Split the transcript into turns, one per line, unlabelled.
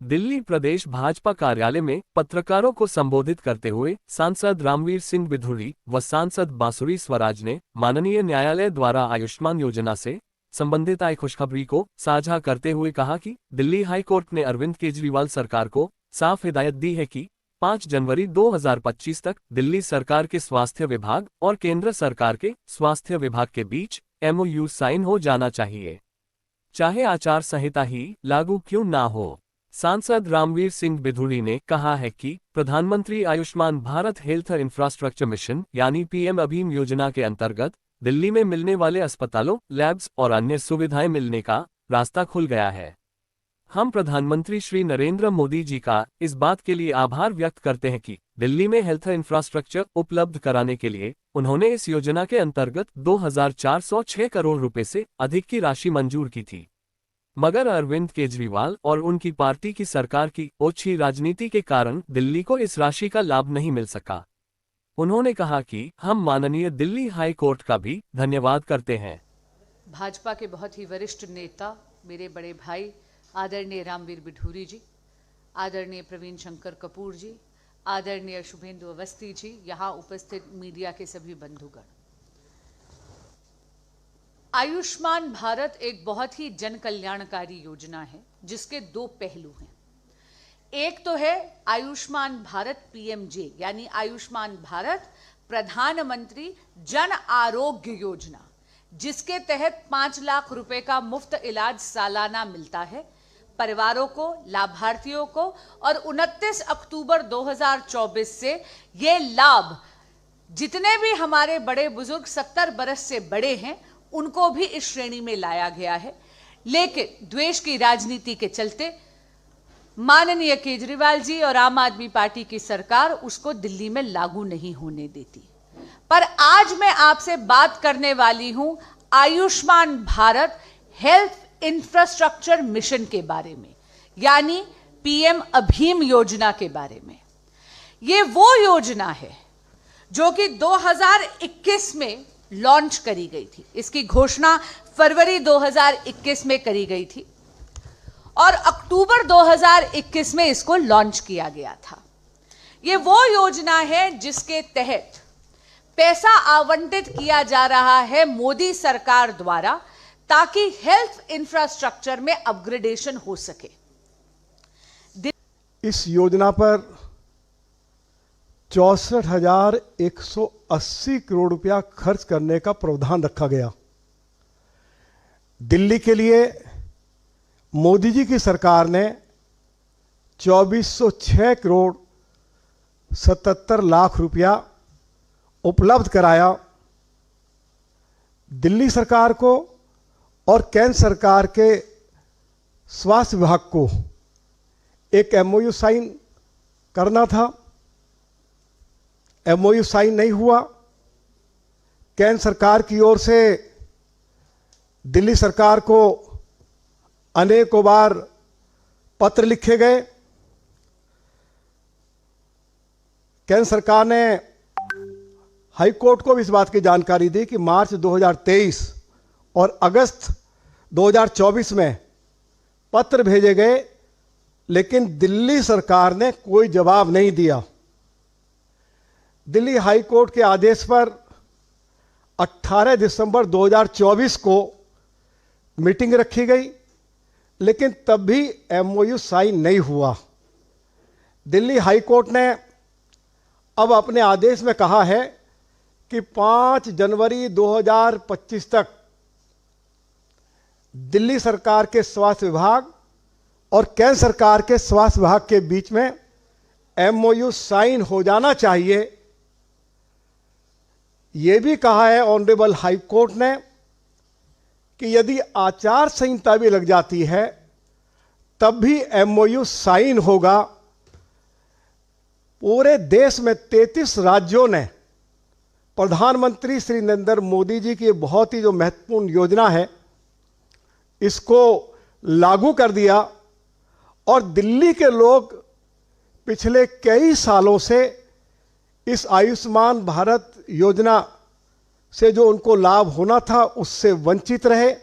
दिल्ली प्रदेश भाजपा कार्यालय में पत्रकारों को संबोधित करते हुए सांसद रामवीर सिंह बिधूड़ी व सांसद बांसुरी स्वराज ने माननीय न्यायालय द्वारा आयुष्मान योजना से संबंधित आई खुशखबरी को साझा करते हुए कहा कि दिल्ली हाई कोर्ट ने अरविंद केजरीवाल सरकार को साफ हिदायत दी है कि 5 जनवरी 2025 तक दिल्ली सरकार के स्वास्थ्य विभाग और केंद्र सरकार के स्वास्थ्य विभाग के बीच MOU साइन हो जाना चाहिए, चाहे आचार संहिता ही लागू क्यों ना हो। सांसद रामवीर सिंह बिधूड़ी ने कहा है कि प्रधानमंत्री Ayushman Bharat health infrastructure mission यानी PM अभीम योजना के अंतर्गत दिल्ली में मिलने वाले अस्पतालों, लैब्स और अन्य सुविधाएं मिलने का रास्ता खुल गया है। हम प्रधानमंत्री श्री नरेंद्र मोदी जी का इस बात के लिए आभार व्यक्त करते हैं कि दिल्ली में हेल्थ इंफ्रास्ट्रक्चर उपलब्ध कराने के लिए उन्होंने इस योजना के अंतर्गत 2406 करोड़ रुपए से अधिक की राशि मंजूर की थी। मगर अरविंद केजरीवाल और उनकी पार्टी की सरकार की ओछी राजनीति के कारण दिल्ली को इस राशि का लाभ नहीं मिल सका। उन्होंने कहा कि हम माननीय दिल्ली हाई कोर्ट का भी धन्यवाद करते हैं।
भाजपा के बहुत ही वरिष्ठ नेता, मेरे बड़े भाई आदरणीय रामवीर बिधूड़ी जी, आदरणीय प्रवीण शंकर कपूर जी, आदरणीय शुभेंदु अवस्थी जी, यहाँ उपस्थित मीडिया के सभी बंधुगण, आयुष्मान भारत एक बहुत ही जन कल्याणकारी योजना है जिसके 2 पहलू हैं। एक तो है आयुष्मान भारत PMJ यानी आयुष्मान भारत प्रधानमंत्री जन आरोग्य योजना, जिसके तहत 5 लाख रुपए का मुफ्त इलाज सालाना मिलता है परिवारों को, लाभार्थियों को, और 29 अक्टूबर 2024 से ये लाभ जितने भी हमारे बड़े बुजुर्ग 70 बरस से बड़े हैं उनको भी इस श्रेणी में लाया गया है। लेकिन द्वेष की राजनीति के चलते माननीय केजरीवाल जी और आम आदमी पार्टी की सरकार उसको दिल्ली में लागू नहीं होने देती। पर आज मैं आपसे बात करने वाली हूं Ayushman Bharat health infrastructure mission के बारे में, यानी PM अभीम योजना के बारे में। ये वो योजना है जो कि 2021 में लॉन्च करी गई थी। इसकी घोषणा फरवरी 2021 में करी गई थी और अक्टूबर 2021 में इसको लॉन्च किया गया था। ये वो योजना है जिसके तहत पैसा आवंटित किया जा रहा है मोदी सरकार द्वारा ताकि हेल्थ इंफ्रास्ट्रक्चर में अपग्रेडेशन हो सके।
इस योजना पर 64,180 करोड़ रुपया खर्च करने का प्रावधान रखा गया। दिल्ली के लिए मोदी जी की सरकार ने 2406 करोड़ 77 लाख रुपया उपलब्ध कराया। दिल्ली सरकार को और केंद्र सरकार के स्वास्थ्य विभाग को एक MOU साइन करना था। MOU साइन नहीं हुआ। केंद्र सरकार की ओर से दिल्ली सरकार को अनेकों बार पत्र लिखे गए। केंद्र सरकार ने हाई कोर्ट को भी इस बात की जानकारी दी कि मार्च 2023 और अगस्त 2024 में पत्र भेजे गए, लेकिन दिल्ली सरकार ने कोई जवाब नहीं दिया। दिल्ली हाई कोर्ट के आदेश पर 18 दिसंबर 2024 को मीटिंग रखी गई, लेकिन तब भी MOU साइन नहीं हुआ। दिल्ली हाई कोर्ट ने अब अपने आदेश में कहा है कि 5 जनवरी 2025 तक दिल्ली सरकार के स्वास्थ्य विभाग और केंद्र सरकार के स्वास्थ्य विभाग के बीच में MOU साइन हो जाना चाहिए। यह भी कहा है ऑनरेबल हाई कोर्ट ने कि यदि आचार संहिता भी लग जाती है तब भी MOU साइन होगा। पूरे देश में 33 राज्यों ने प्रधानमंत्री श्री नरेंद्र मोदी जी की बहुत ही जो महत्वपूर्ण योजना है इसको लागू कर दिया और दिल्ली के लोग पिछले कई सालों से इस आयुष्मान भारत योजना से जो उनको लाभ होना था उससे वंचित रहे।